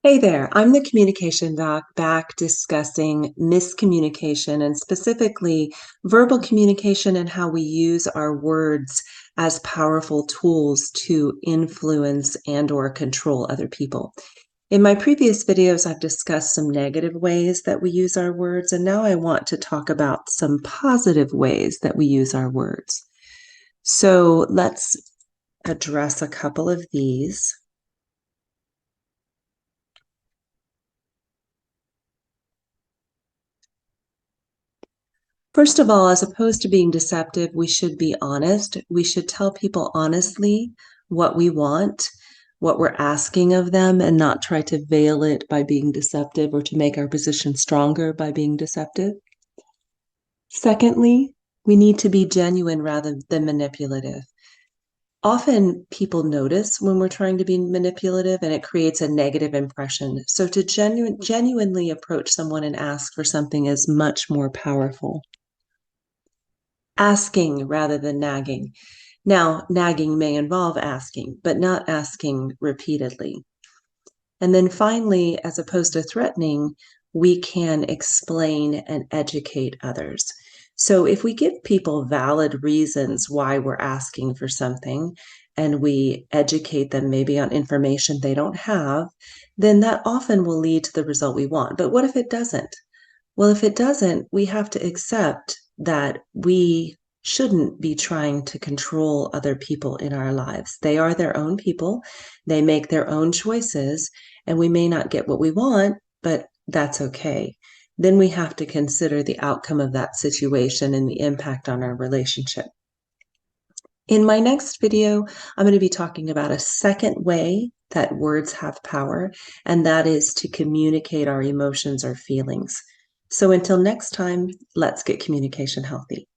Hey there, I'm the communication doc back discussing miscommunication and specifically verbal communication and how we use our words as powerful tools to influence and or control other people. In my previous videos, I've discussed some negative ways that we use our words, and now I want to talk about some positive ways that we use our words. So let's address a couple of these. First of all, as opposed to being deceptive, we should be honest. We should tell people honestly what we want, what we're asking of them, and not try to veil it by being deceptive or to make our position stronger by being deceptive. Secondly, we need to be genuine rather than manipulative. Often people notice when we're trying to be manipulative and it creates a negative impression. So to genuinely approach someone and ask for something is much more powerful. Asking rather than nagging. Now, nagging may involve asking, but not asking repeatedly. And then finally, as opposed to threatening, we can explain and educate others. So if we give people valid reasons why we're asking for something and we educate them maybe on information they don't have, then that often will lead to the result we want. But what if it doesn't? Well, if it doesn't, we have to accept that we shouldn't be trying to control other people in our lives. They are their own people, they make their own choices, and we may not get what we want, but that's okay. Then we have to consider the outcome of that situation and the impact on our relationship. In my next video, I'm going to be talking about a second way that words have power, and that is to communicate our emotions or feelings. So until next time, let's get communication healthy.